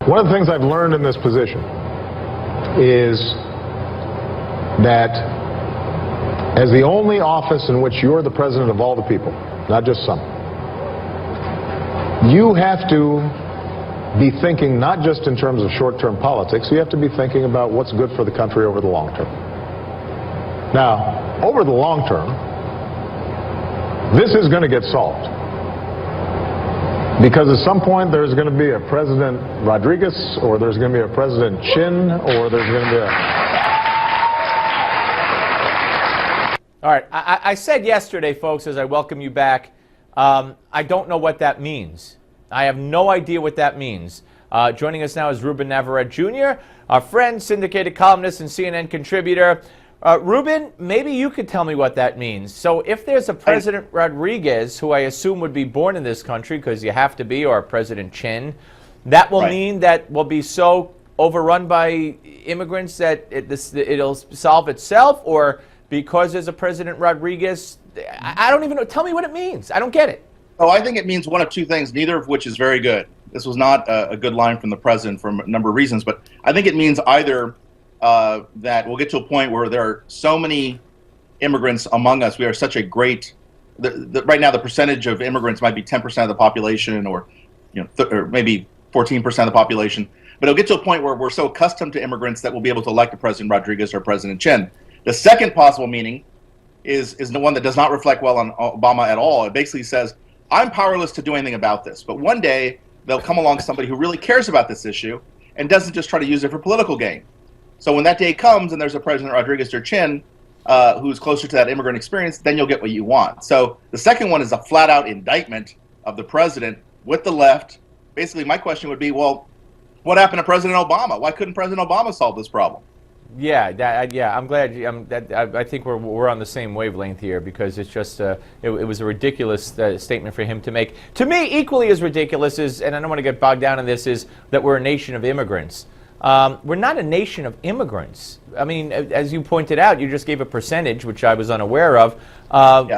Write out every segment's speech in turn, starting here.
One of the things I've learned in this position is that as the only office in which you're the president of all the people, not just some, you have to be thinking not just in terms of short-term politics, you have to be thinking about what's good for the country over the long term. Now, over the long term, this is going to get solved. Because at some point there's going to be a President Rodriguez, or there's going to be a President Chin, or there's going to be a... All right, I said yesterday, folks, as I welcome you back, I don't know what that means. I have no idea what that means. Joining us now is Ruben Navarrette Jr., our friend, syndicated columnist and CNN contributor. Ruben, maybe you could tell me what that means. So if there's a President Rodriguez, who I assume would be born in this country, because you have to be, or President Chin, that will mean that we'll be so overrun by immigrants that it'll solve itself, or because there's a President Rodriguez, I don't even know. Tell me what it means. I don't get it. Oh, I think it means one of two things, neither of which is very good. This was not a good line from the president for a number of reasons, but I think it means either that we'll get to a point where there are so many immigrants among us. We are such a great, right now the percentage of immigrants might be 10% of the population, or or maybe 14% of the population. But it'll get to a point where we're so accustomed to immigrants that we'll be able to elect a President Rodriguez or President Chen. The second possible meaning is the one that does not reflect well on Obama at all. It basically says, I'm powerless to do anything about this, but one day they'll come along somebody who really cares about this issue and doesn't just try to use it for political gain. So when that day comes and there's a President Rodriguez or Chin who's closer to that immigrant experience, then you'll get what you want. So the second one is a flat-out indictment of the president with the left. Basically, my question would be, well, what happened to President Obama? Why couldn't President Obama solve this problem? Yeah, I'm glad. I think we're on the same wavelength here, because it's just it was a ridiculous statement for him to make. To me, equally as ridiculous is, and I don't want to get bogged down in this, is that we're a nation of immigrants. We're not a nation of immigrants. I mean, as you pointed out, you just gave a percentage, which I was unaware of. My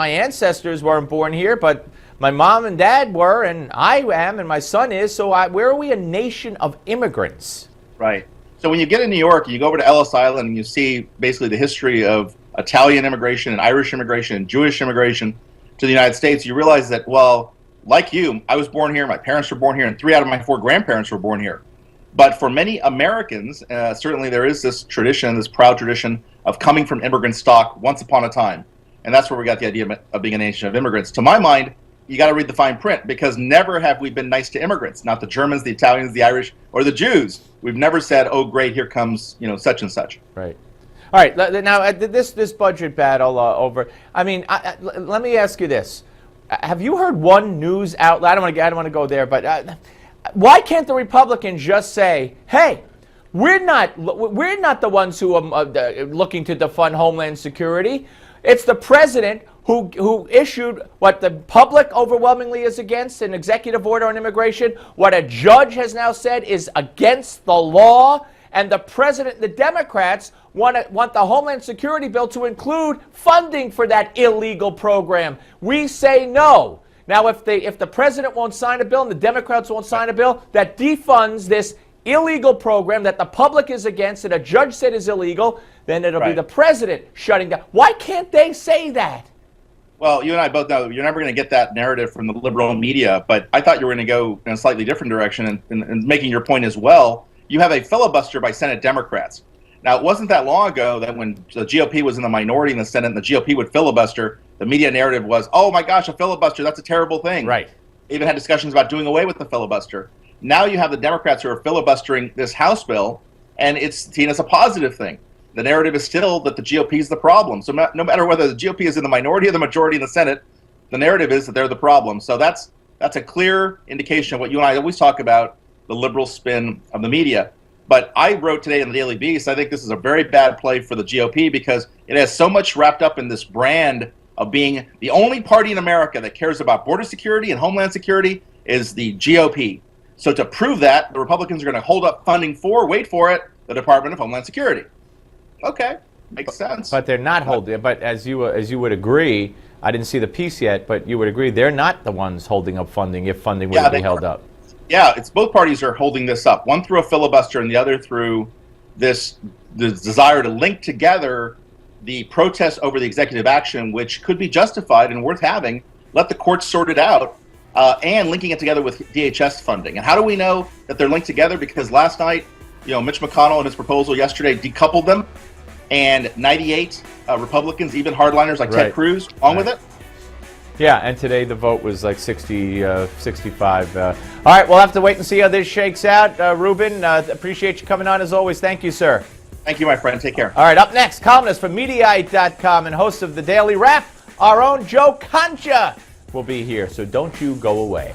ancestors weren't born here, but my mom and dad were, and I am, and my son is. So where are we a nation of immigrants? Right. So when you get in New York, you go over to Ellis Island, and you see basically the history of Italian immigration and Irish immigration and Jewish immigration to the United States. You realize that, well, like you, I was born here, my parents were born here, and 3 out of my 4 grandparents were born here. But for many Americans, certainly there is this tradition, this proud tradition of coming from immigrant stock once upon a time. And that's where we got the idea of being a nation of immigrants. To my mind, you got to read the fine print, because never have we been nice to immigrants, not the Germans, the Italians, the Irish, or the Jews. We've never said, oh, great, here comes, such and such. Right. All right. Now, this budget battle over, I mean, let me ask you this. Have you heard one news outlet? I don't want to go there, but why can't the Republicans just say, "Hey, we're not the ones who are looking to defund Homeland Security. It's the president who issued what the public overwhelmingly is against, an executive order on immigration, what a judge has now said is against the law, and the president, the Democrats want the Homeland Security bill to include funding for that illegal program. We say no." Now, if the president won't sign a bill and the Democrats won't sign a bill that defunds this illegal program that the public is against and a judge said is illegal, then it'll be the president shutting down. Why can't they say that? Well, you and I both know you're never going to get that narrative from the liberal media, but I thought you were going to go in a slightly different direction, and making your point as well. You have a filibuster by Senate Democrats. Now, it wasn't that long ago that when the GOP was in the minority in the Senate and the GOP would filibuster, the media narrative was, oh my gosh, a filibuster, that's a terrible thing. Right. Even had discussions about doing away with the filibuster. Now you have the Democrats who are filibustering this House bill, and it's seen as a positive thing. The narrative is still that the GOP is the problem. So no matter whether the GOP is in the minority or the majority in the Senate, the narrative is that they're the problem. So that's a clear indication of what you and I always talk about, the liberal spin of the media. But I wrote today in the Daily Beast, I think this is a very bad play for the GOP, because it has so much wrapped up in this brand of being the only party in America that cares about border security and homeland security is the GOP. So to prove that, the Republicans are going to hold up funding for, wait for it, the Department of Homeland Security. Okay, makes sense. But they're not holding. But as you would agree, I didn't see the piece yet, but you would agree they're not the ones holding up funding if funding were to be held up. Yeah, it's both parties are holding this up. One through a filibuster, and the other through the desire to link together the protest over the executive action, which could be justified and worth having. Let the courts sort it out, and linking it together with DHS funding. And how do we know that they're linked together? Because last night, Mitch McConnell and his proposal yesterday decoupled them, and 98 Republicans, even hardliners like Ted Cruz, along with it. Yeah, and today the vote was like 60, 65. All right, we'll have to wait and see how this shakes out. Ruben, appreciate you coming on as always. Thank you, sir. Thank you, my friend. Take care. All right, up next, columnist from Mediaite.com and host of the Daily Wrap, our own Joe Concha will be here, so don't you go away.